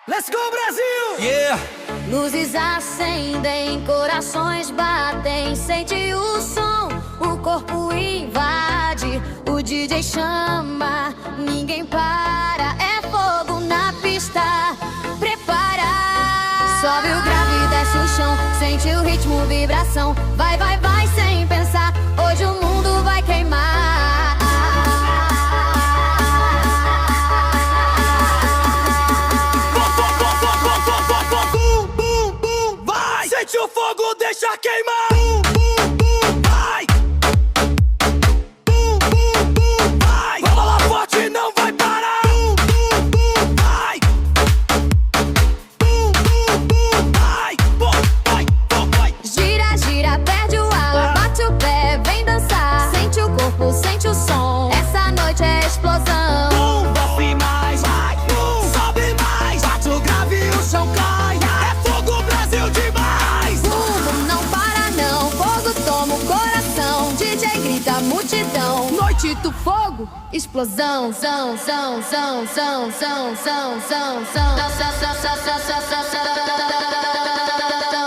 Let's go, Brasil! Yeah! Luzes acendem, corações batem, sente o som, o corpo invade, o DJ chama, ninguém para, é fogo na pista, prepara. Sobe o grave, desce o chão, sente o ritmo, vibração, vai, vai, vai sem pensar, hoje o mundo vai queimar. Sente o fogo, deixa queimar. Bum, bum, bum, vai. Bum, bum, bum, vai. Bola forte, não vai parar. Bum, bum, bum, vai. Bum, bum, bum, vai. Vai, vai. Gira, gira, perde o ar, bate o pé, vem dançar. Sente o corpo, sente o som, essa noite é explosão. Bum, desce mais, vai. Bum, sobe mais, bate o grave e o chão cai. É fogo, Brasil demais. Multidão, noite do fogo, explosão, zão, zão, zão, zão, zão, zão, zão, zão.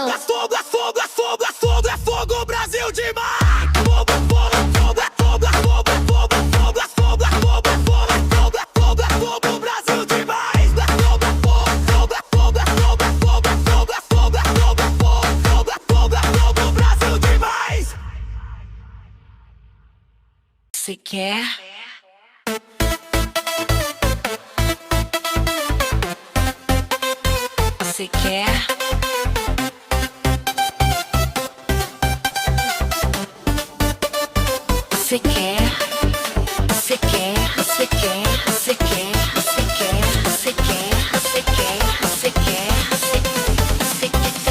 É fogo, é fogo, é fogo, é fogo, é fogo, Brasil demais. Fogo, é fogo, é fogo, é fogo, é fogo, é fogo, é fogo, é fogo, é fogo, é fogo, é fogo, é fogo, é fogo, Brasil demais. É fogo, é fogo, é fogo, é fogo, é fogo, é fogo, é fogo, é fogo, é fogo, é fogo, é fogo, é fogo, Brasil demais. Você quer? Você quer? Você quer? Você quer? Você quer? Você quer? Você quer? Você quer? Você quer?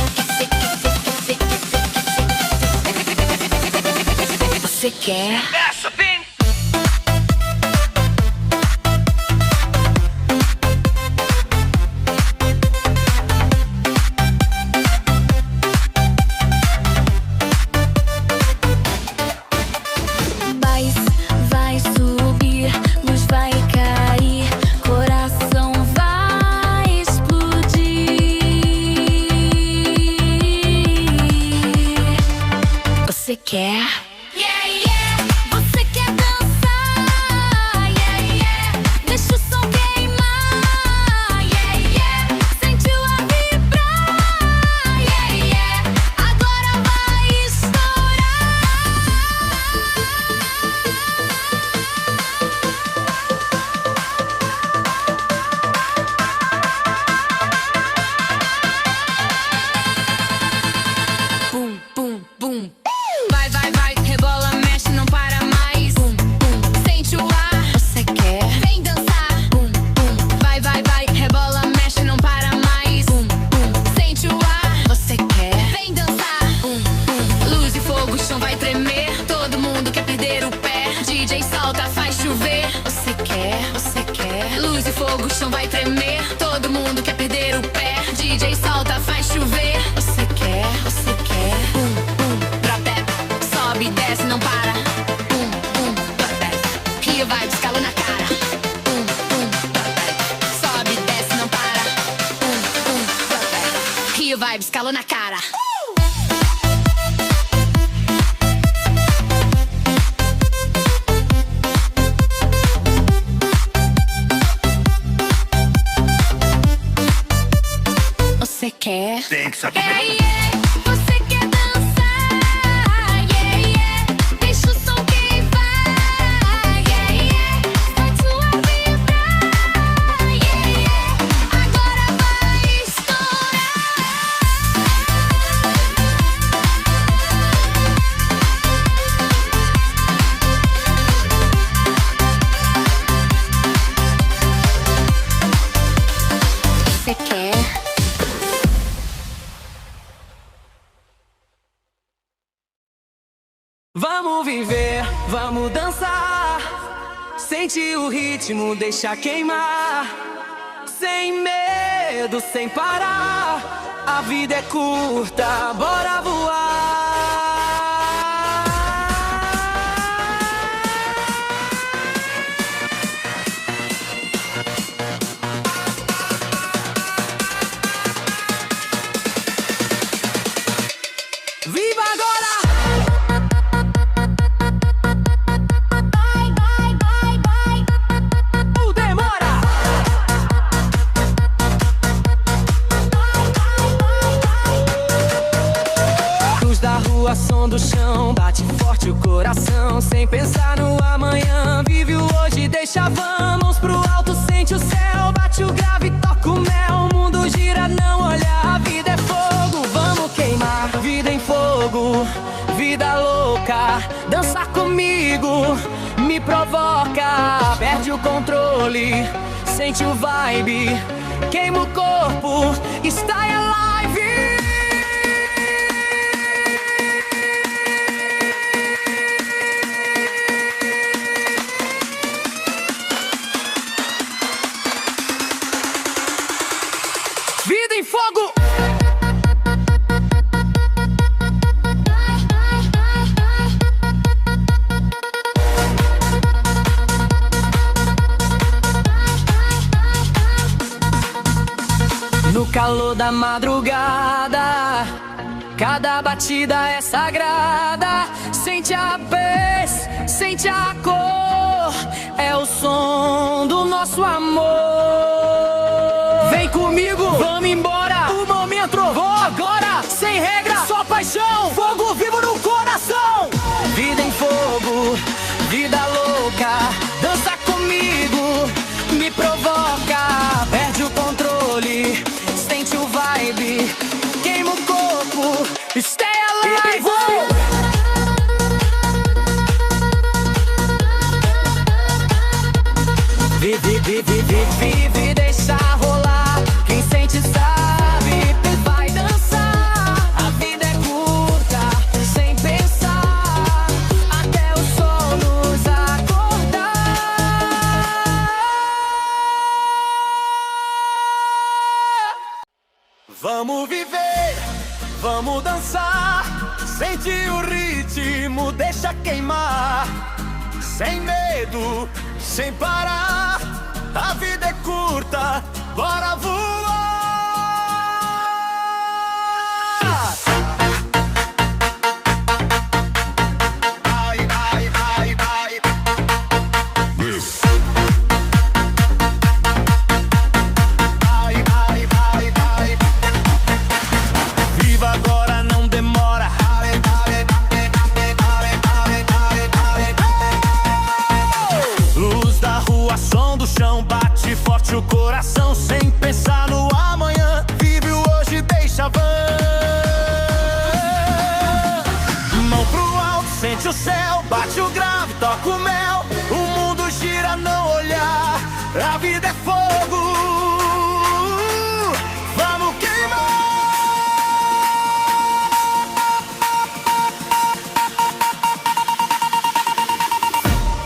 Você quer? Você quer? Essa vem. Vai subir, luz vai cair, coração vai explodir. Você quer? Yeah, yeah. Você quer dançar? Yeah, yeah. Deixa o som queimar. Yeah, yeah. Sentiu a vibrar. Yeah, yeah. Agora vai estourar. Bum, bum, bum. Vai, vai, vai, rebola, mexe, não para mais. Bum, bum, sente o ar. Você quer? Vem dançar. Bum, bum, vai, vai, vai, rebola, mexe, não para mais. Bum, bum, sente o ar. Você quer? Vem dançar. Bum, bum, luz e fogo, o chão vai tremer. Todo mundo quer perder o pé. DJ solta, faz chover. Você quer? Você quer? Luz e fogo, o chão vai tremer. Todo mundo quer perder o pé. DJ solta, faz chover. Você quer? Você quer? Bum, bum, pra pé. Sobe, desce, não para. Bum, bum, pra pé. Rio vai escala na cara. Bum, bum, pra pé. Sobe, desce, não para. Bum, bum, pra pé. Rio vai escala na cara. Você quer? Tem que saber. Yeah, yeah. Você quer dançar? Yeah, yeah. Deixa o som queimar. Yeah, yeah. Faz sua vibrar. Yeah, yeah. Agora vai estourar. Você quer? Vamos viver, vamos dançar. Sente o ritmo, deixa queimar. Sem medo, sem parar. A vida é curta, bora voar. rua, som do chão, bate forte o coração, sem pensar no amanhã. Vive o hoje, deixa van, mãos pro alto, sente o céu, bate o grave, toca o mel. O mundo gira, não olha, a vida é fogo, vamos queimar. Vida em fogo, vida louca, dança comigo, me provoca. Perde o controle, sente o vibe, queima o corpo, está alive. Vida em fogo! No calor da madrugada, cada batida é sagrada. Sente a paz, sente a cor, é o som do nosso amor. Vem comigo, vamos embora, o momento trovou agora. Sem regra, só paixão, fogo vivo no coração. Vida em fogo, vida louca, dança comigo, me provoca. Perde o controle, sente o vibe, queima o corpo, stay alive. Vive, vive, vive, vive, deixa rolar. Quem sente sabe, vai dançar. A vida é curta, sem pensar, até o sol nos acordar. Vamos viver, vamos dançar. Sente o ritmo, deixa queimar. Sem medo, sem parar. A vida é curta, bora voar. Ai, ai, ai, ai. Ai, ai, ai, ai. Viva agora, não demora. Luz da rua, som do chão, bate forte o coração, sem pensar no amanhã. Vive o hoje, deixa van. Mão pro alto, sente o céu, bate o grave, toca o mel. O mundo gira, não olhar, a vida é fogo. Vamos queimar.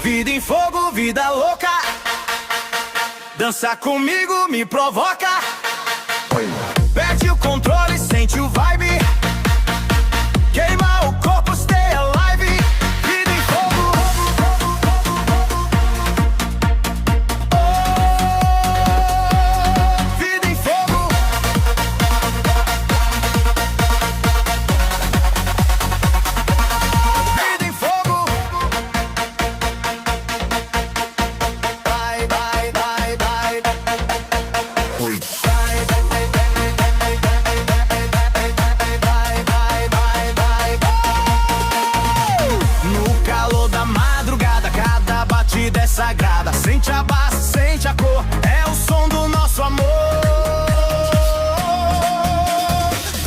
Vida em fogo, vida louca, dança comigo, me provoca. Perde o controle, sente o vibe, queima o corpo, stay alive. Vida em fogo, oh, vida em fogo. Vida em fogo. Vai, vai, vai, vai. No calor da madrugada, cada batida é sagrada. Sente a base, sente a cor, é o som do nosso amor.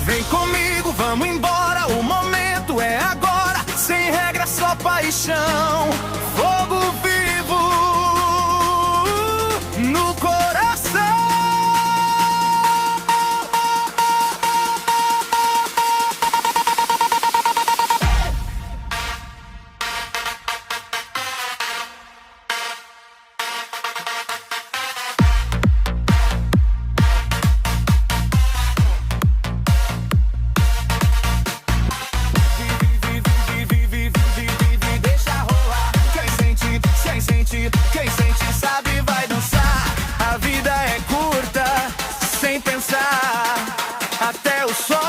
Vem comigo, vamos embora, o momento é agora. Sem regra, só paixão, fogo vivo no coração. Deixa rolar. Quem sente sabe, vai dançar. A vida é curta, sem pensar, até o sol